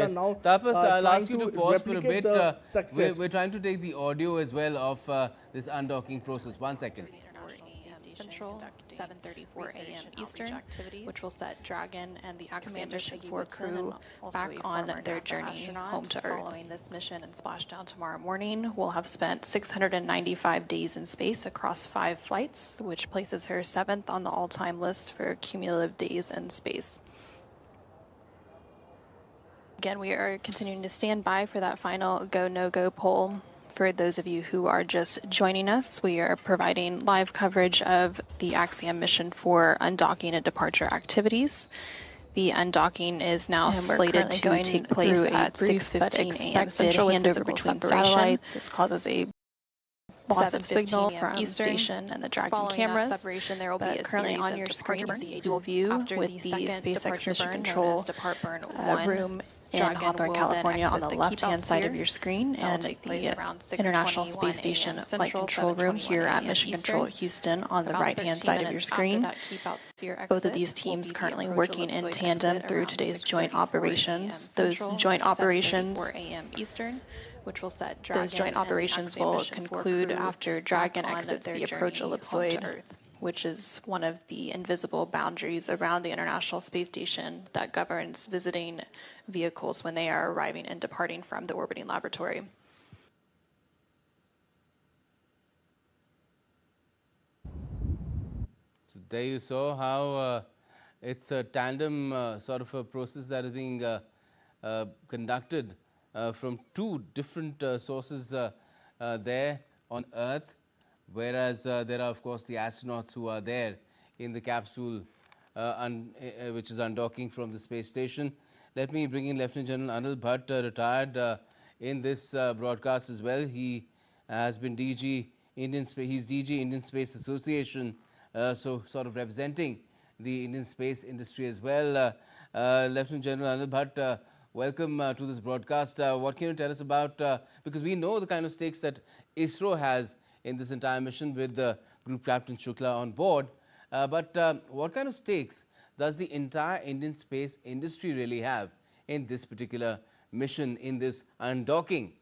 Yes, now Tapas, I'll trying ask you to to pause for a replicate bit. the success. We're trying to take the audio as well of this undocking process. 1 second. 4 a.m. Central, 7:34 a.m. Eastern, which will set Dragon and the Axiom Mission 4 crew back on their journey home to Earth. Following this mission and splashdown tomorrow morning, will have spent 695 days in space across 5 flights, which places her 7th on the all-time list for cumulative days in space. Again, we are continuing to stand by for that final go, no-go poll. For those of you who are just joining us, we are providing live coverage of the Axiom mission for undocking and departure activities. The undocking is now slated to take place at 6:15 a.m. Central with handover between satellites. This causes a loss of signal from station and the Dragon cameras. Separation, there will be currently on your screen you see a dual view with the SpaceX mission control room in Hawthorne, California on the left-hand side of your screen, and the International Space Station Flight Control Room here at Mission Control Houston on the right-hand side of your screen. Both of these teams currently working in tandem through today's joint operations. Those joint operations will conclude after Dragon exits the approach ellipsoid, which is one of the invisible boundaries around the International Space Station that governs visiting vehicles when they are arriving and departing from the orbiting laboratory. So there you saw how it's a tandem sort of a process that is being conducted from 2 different sources there on Earth, whereas there are of course the astronauts who are there in the capsule which is undocking from the space station. Let me bring in Lieutenant General Anil Bhatt, retired in this broadcast as well. He has been DG Indian Space. He's DG Indian Space Association, so sort of representing the Indian space industry as well. Lieutenant General Anil Bhatt, welcome to this broadcast. What can you tell us about, because we know the kind of stakes that ISRO has in this entire mission with Group Captain Shukla on board, but what kind of stakes does the entire Indian space industry really have in this particular mission, in this undocking,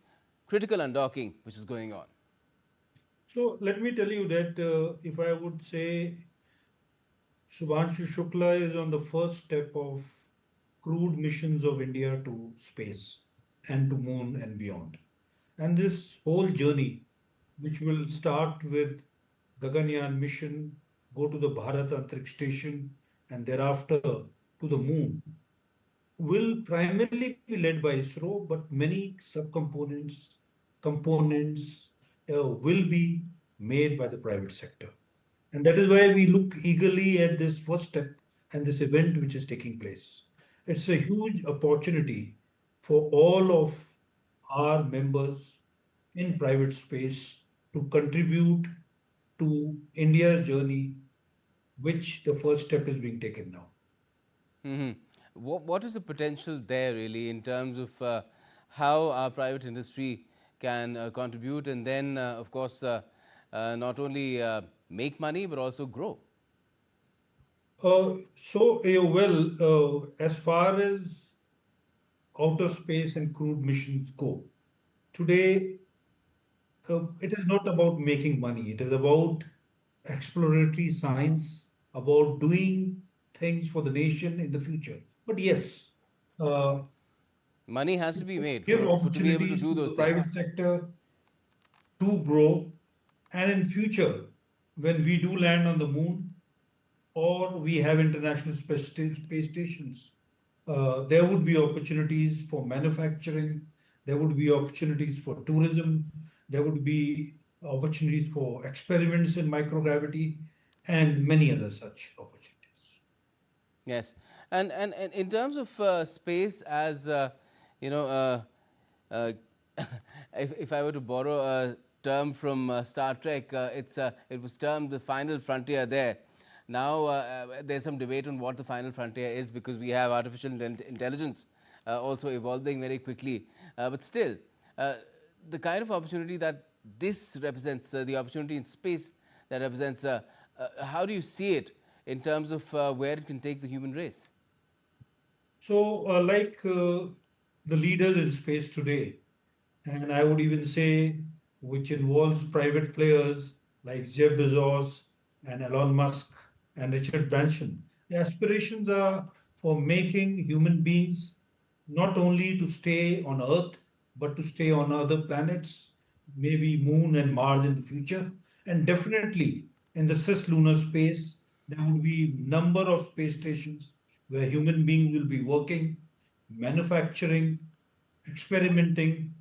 critical undocking which is going on? So let me tell you that if I would say Subhanshu Shukla is on the first step of crewed missions of India to space and to moon and beyond. And this whole journey, which will start with Gaganyaan mission, go to the Bharat Antariksh Station, and thereafter to the moon, will primarily be led by ISRO, but many subcomponents, components will be made by the private sector. And that is why we look eagerly at this first step and this event which is taking place. It's a huge opportunity for all of our members in private space to contribute to India's journey, which the first step is being taken now. What is the potential there really in terms of how our private industry can contribute and then of course not only make money but also grow? As far as outer space and crewed missions go, today it is not about making money. It is about exploratory science, about doing things for the nation in the future. But yes, uh, Money has to be made give for to be able to opportunities do to the those private things. sector to grow. And in future, when we do land on the moon or we have international space stations, there would be opportunities for manufacturing, there would be opportunities for tourism, there would be opportunities for experiments in microgravity, and many other such opportunities. Yes, and in terms of space as you know, uh, if I were to borrow a term from Star Trek, it was termed the final frontier there. Now there's some debate on what the final frontier is because we have artificial intelligence also evolving very quickly. But still, the kind of opportunity that this represents, the opportunity in space that represents, how do you see it in terms of where it can take the human race? So, like the leaders in space today, and I would even say which involves private players like Jeff Bezos and Elon Musk and Richard Branson. The aspirations are for making human beings not only to stay on Earth, but to stay on other planets, maybe Moon and Mars in the future. And definitely in the cislunar space, there will be number of space stations where human beings will be working, manufacturing, experimenting,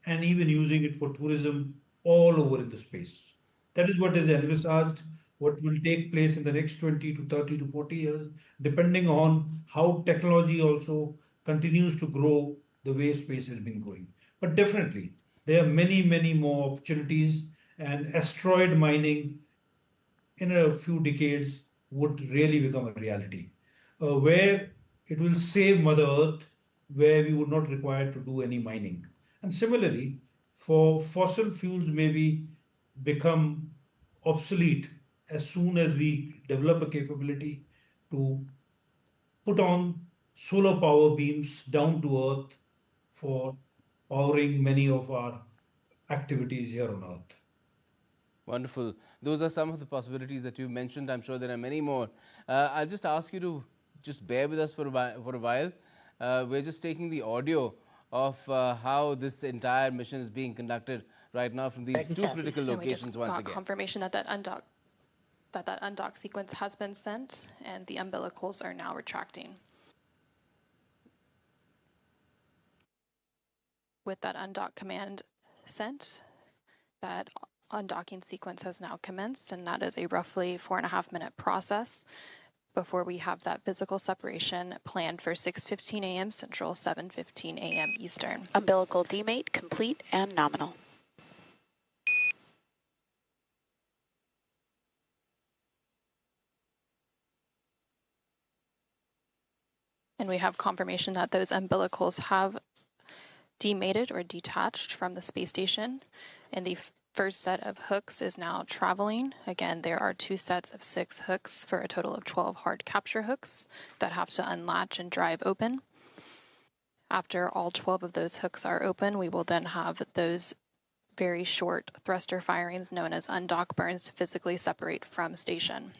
and even using it for tourism all over in the space. That is what is envisaged, what will take place in the next 20 to 30 to 40 years, depending on how technology also continues to grow the way space has been growing. But definitely, there are many, many more opportunities, and asteroid mining in a few decades would really become a reality, where it will save Mother Earth, where we would not require to do any mining. And similarly, for fossil fuels maybe become obsolete as soon as we develop a capability to put on solar power beams down to Earth for powering many of our activities here on Earth. Wonderful. Those are some of the possibilities that you mentioned. I'm sure there are many more. I'll just ask you to just bear with us for a while. We're just taking the audio of how this entire mission is being conducted right now from these two critical And we just locations once got again. confirmation that that undock sequence has been sent, and the umbilicals are now retracting. With that undock command sent, that undocking sequence has now commenced, and that is a roughly 4.5-minute process before we have that physical separation planned for 6:15 a.m. Central, 7:15 a.m. Eastern. Umbilical demate complete and nominal. And we have confirmation that those umbilicals have demated or detached from the space station, and the first set of hooks is now traveling. Again, there are 2 sets of 6 hooks for a total of 12 hard capture hooks that have to unlatch and drive open. After all 12 of those hooks are open, we will then have those very short thruster firings known as undock burns to physically separate from station.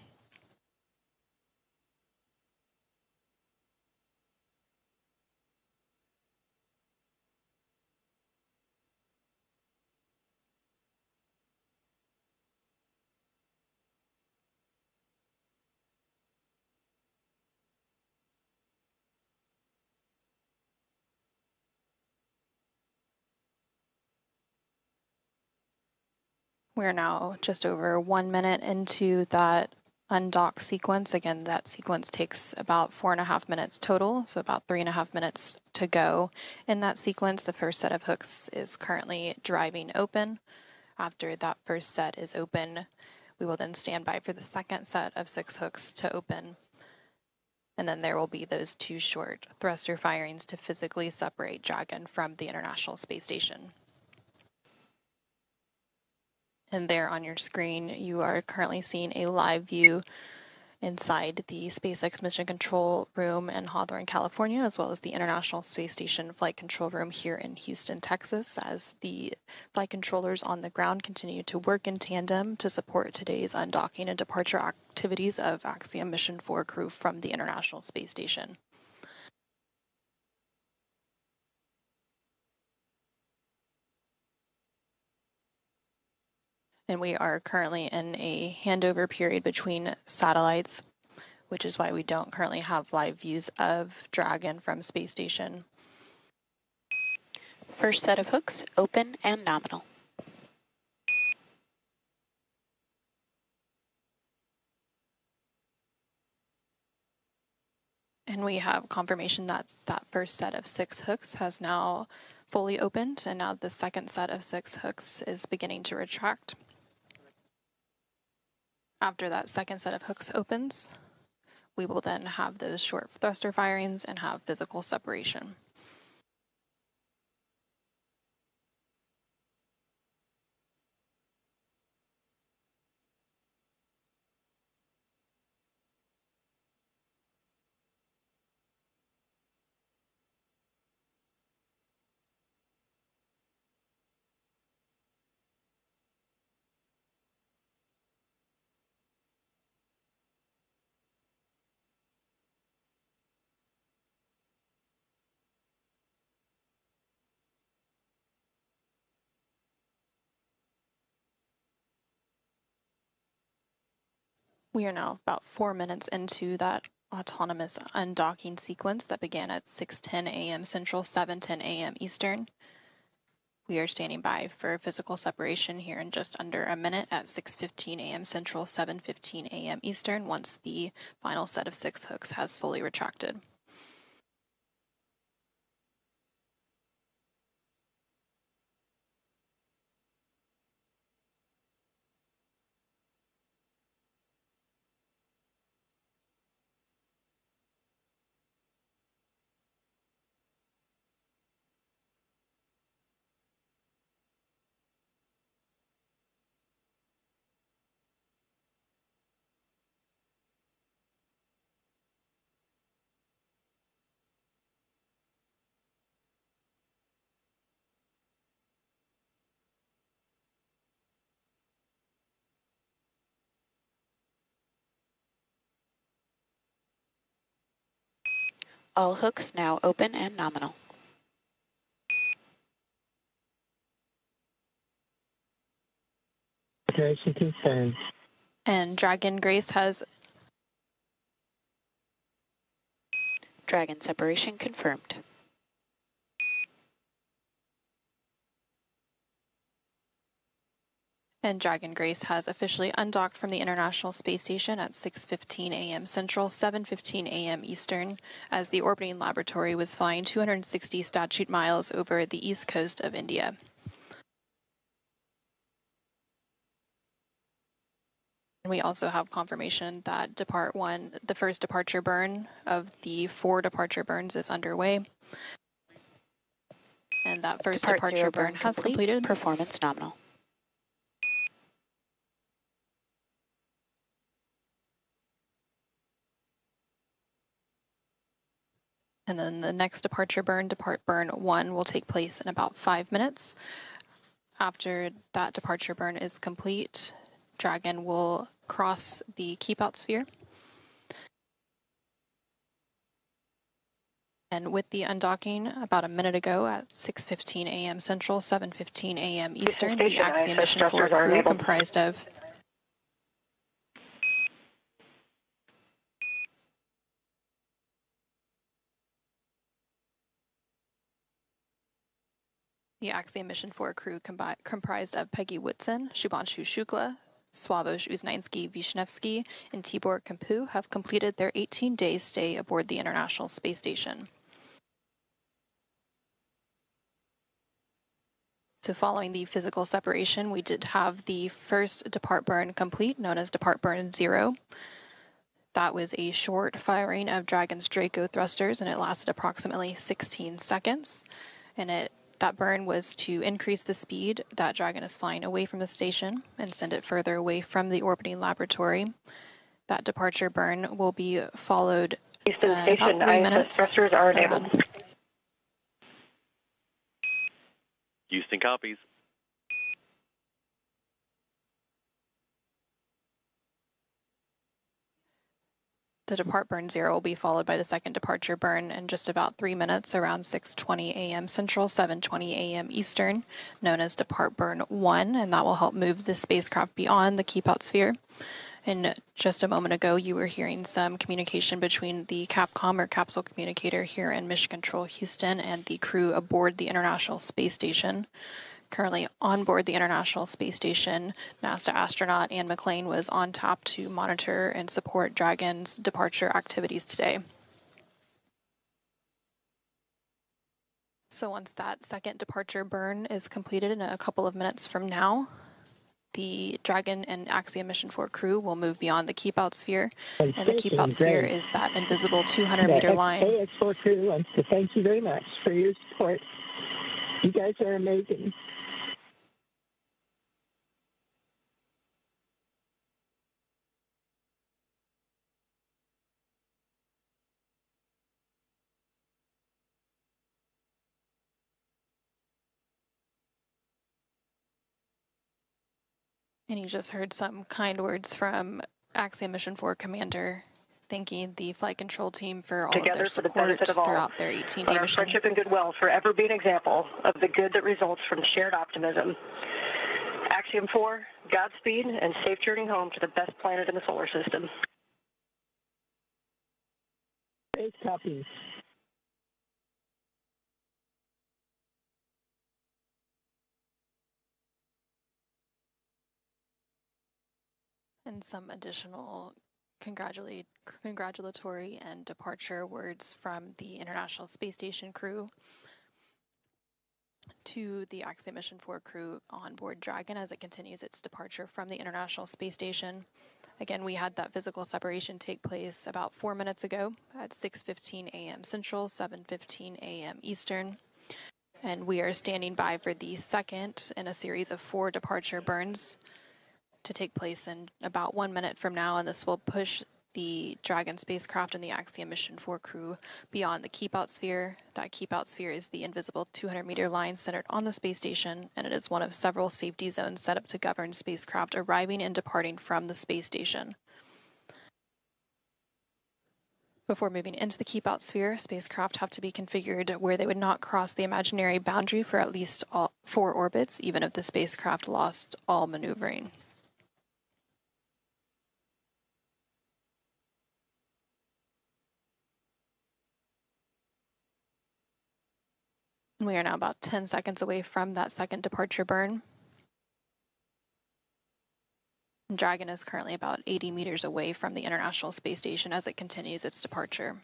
We're now just over 1 minute into that undock sequence. Again, that sequence takes about 4.5 minutes total, so about 3.5 minutes to go. In that sequence, the first set of hooks is currently driving open. After that first set is open, we will then stand by for the second set of 6 hooks to open. And then there will be those 2 short thruster firings to physically separate Dragon from the International Space Station. And there on your screen, you are currently seeing a live view inside the SpaceX Mission Control Room in Hawthorne, California, as well as the International Space Station Flight Control Room here in Houston, Texas, as the flight controllers on the ground continue to work in tandem to support today's undocking and departure activities of Axiom Mission 4 crew from the International Space Station. And we are currently in a handover period between satellites, which is why we don't currently have live views of Dragon from space station. First set of hooks open and nominal. And we have confirmation that that first set of 6 hooks has now fully opened, and now the second set of 6 hooks is beginning to retract. After that second set of hooks opens, we will then have those short thruster firings and have physical separation. We are now about 4 minutes into that autonomous undocking sequence that began at 6:10 a.m. Central, 7:10 a.m. Eastern. We are standing by for physical separation here in just under a minute at 6:15 a.m. Central, 7:15 a.m. Eastern, once the final set of 6 hooks has fully retracted. All hooks now open and nominal. Separation confirmed. And Dragon Grace has Dragon separation confirmed. Dragon Grace has officially undocked from the International Space Station at 6:15 a.m. Central, 7:15 a.m. Eastern, as the orbiting laboratory was flying 260 statute miles over the east coast of India. We also have confirmation that the first departure burn of the 4 departure burns is underway. And that first departure burn has completed. Performance nominal. And then the next departure burn, depart burn 1, will take place in about 5 minutes. After that departure burn is complete, Dragon will cross the keep-out sphere. And with the undocking about a minute ago at 6:15 a.m. Central, 7:15 a.m. Eastern, the Axiom Mission 4 crew comprised of comprised of Peggy Whitson, Shubhanshu Shukla, Swavesh Uznansky-Vishnevsky, and Tibor Kampu have completed their 18-day stay aboard the International Space Station. So following the physical separation, we did have the first depart burn complete, known as depart burn 0. That was a short firing of Dragon's Draco thrusters, and it lasted approximately 16 seconds. And that burn was to increase the speed that Dragon is flying away from the station and send it further away from the orbiting laboratory. That departure burn will be followed Houston Station, about 3 ISS minutes. thrusters are enabled. Houston copies. The depart burn 0 will be followed by the second departure burn in just about 3 minutes, around 6:20 a.m. Central, 7:20 a.m. Eastern, known as depart burn 1, and that will help move the spacecraft beyond the keep-out sphere. And just a moment ago, you were hearing some communication between the Capcom or capsule communicator here in Mission Control Houston and the crew aboard the International Space Station. Currently on board the International Space Station, NASA astronaut Anne McClain was on tap to monitor and support Dragon's departure activities today. So once that second departure burn is completed in a couple of minutes from now, the Dragon and Axiom Mission 4 crew will move beyond the keep-out sphere, and the keep-out sphere is that invisible 200-meter line. AX4 crew wants to thank you very much for your support. You guys are amazing. And you just heard some kind words from Axiom Mission 4 Commander thanking the flight control team for all of their support throughout their 18-day mission. Friendship and goodwill forever be an example of the good that results from shared optimism. Axiom Axiom 4, Godspeed, and safe journey home to the best planet in the solar system. Great copy. And some additional congratulatory and departure words from the International Space Station crew to the Axiom Mission 4 crew on board Dragon as it continues its departure from the International Space Station. Again, we had that physical separation take place about 4 minutes ago at 6:15 a.m. Central, 7:15 a.m. Eastern. And we are standing by for the second in a series of 4 departure burns to take place in about 1 minute from now, and this will push the Dragon spacecraft and the Axiom Mission 4 crew beyond the keep-out sphere. That keep-out sphere is the invisible 200-meter line centered on the space station, and it is one of several safety zones set up to govern spacecraft arriving and departing from the space station. Before moving into the keep-out sphere, spacecraft have to be configured where they would not cross the imaginary boundary for at least 4 orbits, even if the spacecraft lost all maneuvering. We are now about 10 seconds away from that second departure burn. Dragon is currently about 80 meters away from the International Space Station as it continues its departure.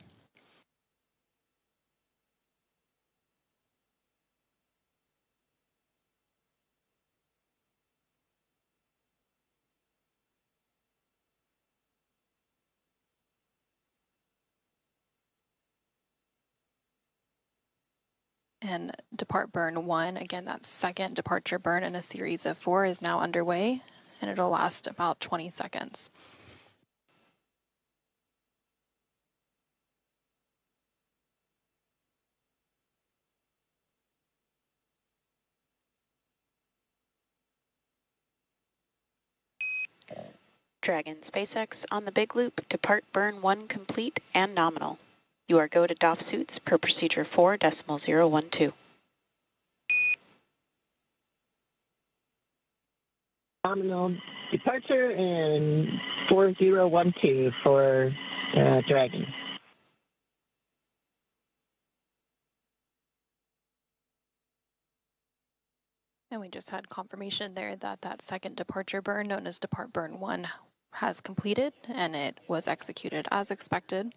And depart burn 1, again, that second departure burn in a series of 4 is now underway, and it'll last about 20 seconds. Dragon SpaceX on the big loop, depart burn 1 complete and nominal. You are go to DOF suits per procedure 4.012. Nominal departure and 4012 for Dragon. And we just had confirmation there that that second departure burn, known as depart burn 1, has completed, and it was executed as expected.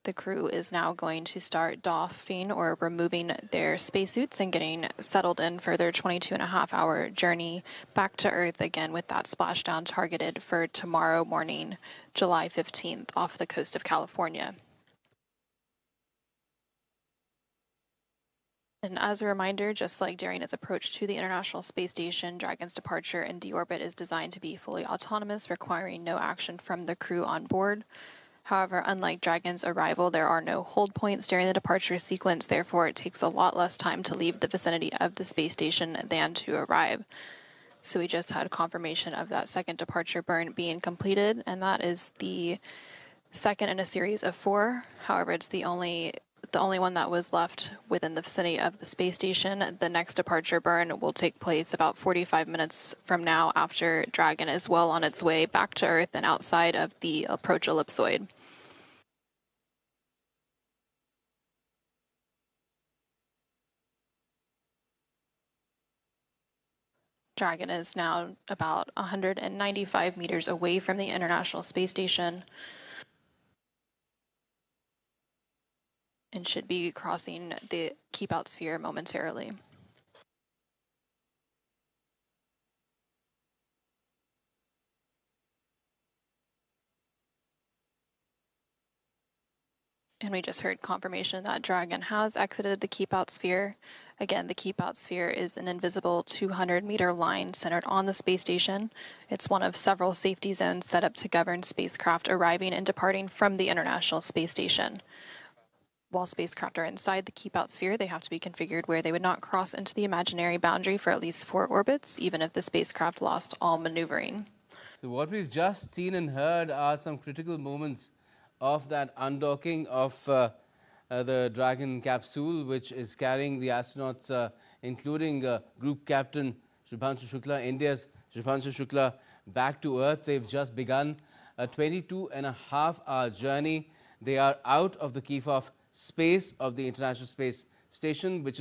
The crew is now going to start doffing or removing their spacesuits and getting settled in for their 22.5-hour journey back to Earth, again with that splashdown targeted for tomorrow morning, July 15th, off the coast of California. And as a reminder, just like during its approach to the International Space Station, Dragon's departure and deorbit is designed to be fully autonomous, requiring no action from the crew on board. However, unlike Dragon's arrival, there are no hold points during the departure sequence, therefore it takes a lot less time to leave the vicinity of the space station than to arrive. So we just had confirmation of that second departure burn being completed, and that is the second in a series of 4. However, it's the only one that was left within the vicinity of the space station. The next departure burn will take place about 45 minutes from now after Dragon is well on its way back to Earth and outside of the approach ellipsoid. Dragon is now about 195 meters away from the International Space Station and should be crossing the keep-out sphere momentarily. And we just heard confirmation that Dragon has exited the keep-out sphere. Again, the keep-out sphere is an invisible 200-meter line centered on the space station. It's one of several safety zones set up to govern spacecraft arriving and departing from the International Space Station. While spacecraft are inside the keep-out sphere, they have to be configured where they would not cross into the imaginary boundary for at least 4 orbits, even if the spacecraft lost all maneuvering. So what we've just seen and heard are some critical moments of that undocking of the Dragon capsule, which is carrying the astronauts, including Group Captain Shubhanshu Shukla, India's Shubhanshu Shukla, back to Earth. They've just begun a 22.5-hour journey. They are out of the keep of space of the International Space Station, which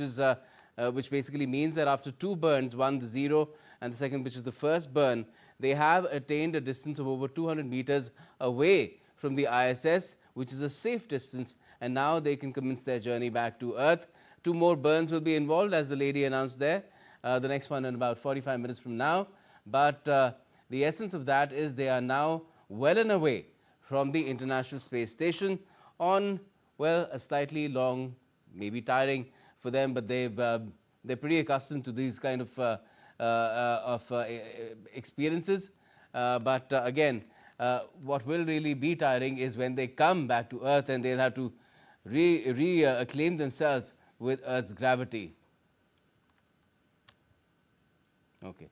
basically means that after 2 burns, one the 0 and the second, which is the first burn, they have attained a distance of over 200 meters away from the ISS, which is a safe distance, and now they can commence their journey back to Earth. 2 more burns will be involved, as the lady announced there. The next one in about 45 minutes from now. But the essence of that is they are now well and away from the International Space Station on, well, a slightly long, maybe tiring for them, but they're pretty accustomed to these kind of experiences. But again, what will really be tiring is when they come back to Earth and they'll have to acclaim themselves with Earth's gravity. Okay.